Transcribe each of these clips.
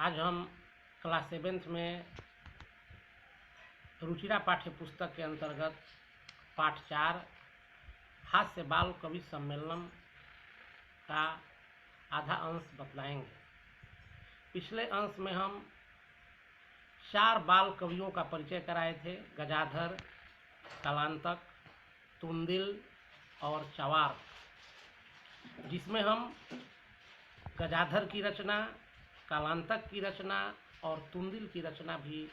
आज हम class 7th में रुचिरा पाठ्य पुस्तक के अंतर्गत पाठ 4 हास्य बाल कवि सम्मेलनम का आधा अंश बतलाएंगे। पिछले अंश में हम 4 बाल कवियों का परिचय कराए थे, गजाधर, कालांतक, तुंदिल और चवार्क, जिसमें हम गजाधर की रचना, कालांतक की रचना और तुंदिल की रचना भी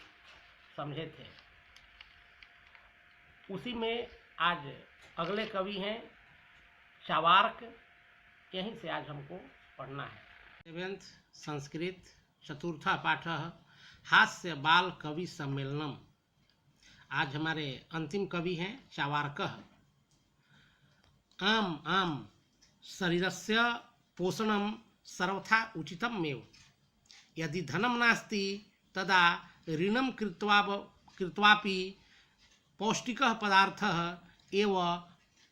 समझे थे। उसी में आज अगले कवि हैं चवार्क, यहीं से आज हमको पढ़ना है। 7th संस्कृत चतुर्था पाठ हास्य बाल कवि सम्मेलनम। आज हमारे अंतिम कवि हैं चवार्क। आम आम शरीरस्य पोषणम सर्वथा उचितमेव, यदि धनम नास्ति तदा ऋणम कृत्वापि पौष्टिकः पदार्थः एव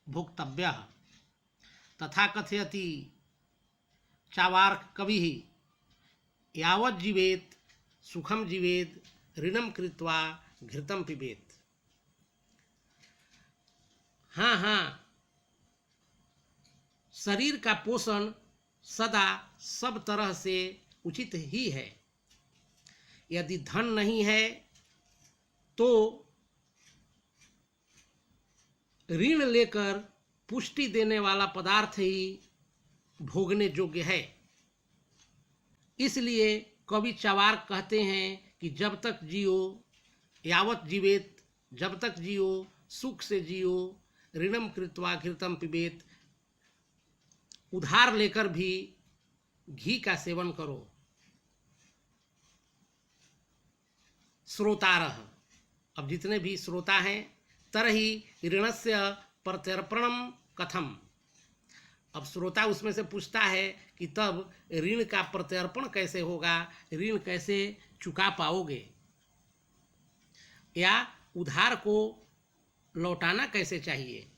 भोक्तव्यः। तथा कथयति चवार्क कविः, यावत् जीवेत् सुखम जीवेत्, ऋणम कृत्वा घृतम पिबेत्। हाँ, शरीर का पोषण सदा सब तरह से उचित ही है। यदि धन नहीं है तो ऋण लेकर पुष्टि देने वाला पदार्थ ही भोगने योग्य है। इसलिए कवि चवार्क कहते हैं कि जब तक जियो, यावत जीवेत, जब तक जियो सुख से जियो, ऋणम कृत्वा घृतम पिबेत, उधार लेकर भी घी का सेवन करो। श्रोतारः, अब जितने भी श्रोता हैं, तरहि ऋणस्य प्रत्यर्पणम कथम। अब श्रोता उसमें से पूछता है कि तब ऋण का प्रत्यर्पण कैसे होगा, ऋण कैसे चुका पाओगे, या उधार को लौटाना कैसे चाहिए।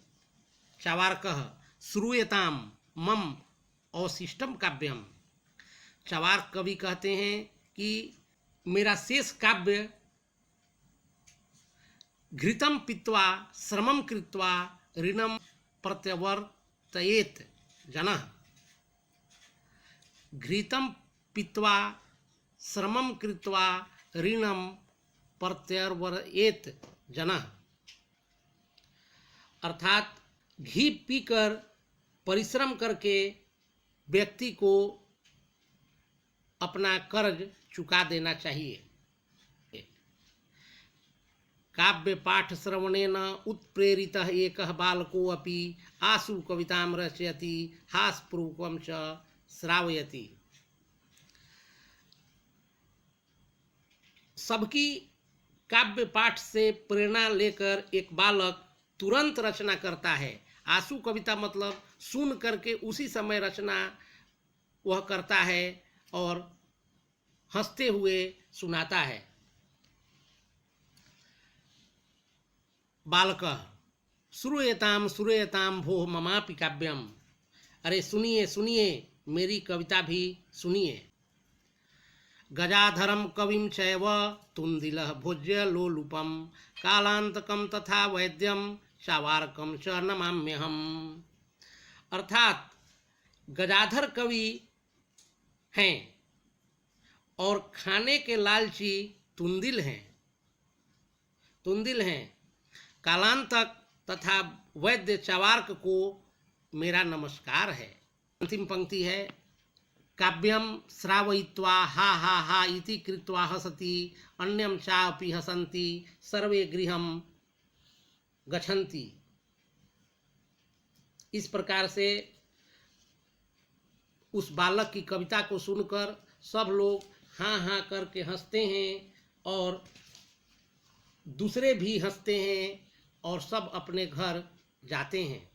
चवार्कः श्रूयताम मम अवशिष्टम काव्यम। चवार्क कवि कहते हैं कि मेरा शेष काव्य घृतम पीत्वा श्रमम कृत्वा ऋणम प्रत्यवर्तयेत जनः। घृतम पीत्वा श्रमम कृत्वा ऋणम प्रत्यवर्तयेत जनः, अर्थात घी पीकर परिश्रम करके व्यक्ति को अपना कर्ज चुका देना चाहिए। काव्य पाठ श्रवणेन उत्प्रेरितः एकः बालको अपि आशु कवितां रचयति, हास्यपूर्वकं च श्रावयति। सबकी काव्य पाठ से प्रेरणा लेकर एक बालक तुरंत रचना करता है। आशु कविता मतलब सुन करके उसी समय रचना वह करता है और हंसते हुए सुनाता है। बालकः श्रूयताम श्रूयताम भोः ममापि काव्यम। अरे सुनिए सुनिए, मेरी कविता भी सुनिए। गजाधरम कविम चैव तुंदिलः भोज्य लोलुपम, कालांतकम तथा वैद्यम चवार्कम च नमाम्यहम। अर्थात गजाधर कवि हैं और खाने के लालची तुंदिल हैं। कालांतक तथा वैद्य चवार्क को मेरा नमस्कार है। अंतिम पंक्ति है, काव्यम श्रावयित्वा हा हा हा इति कृत्वा हसति, अन्यम चापि हसन्ति, सर्वे गृहम गच्छन्ति। इस प्रकार से उस बालक की कविता को सुनकर सब लोग हाँ हाँ करके हंसते हैं और दूसरे भी हंसते हैं और सब अपने घर जाते हैं।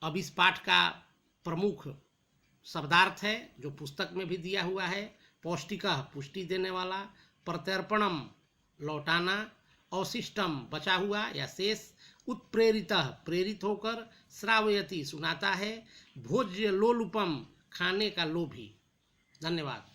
अब इस पाठ का प्रमुख शब्दार्थ है जो पुस्तक में भी दिया हुआ है। पौष्टिकः पुष्टि देने वाला, प्रत्यर्पणम लौटाना, अवशिष्टम बचा हुआ या शेष, उत्प्रेरितः प्रेरित होकर, श्रावयति सुनाता है, भोज्य लोलुपम खाने का लोभी। धन्यवाद।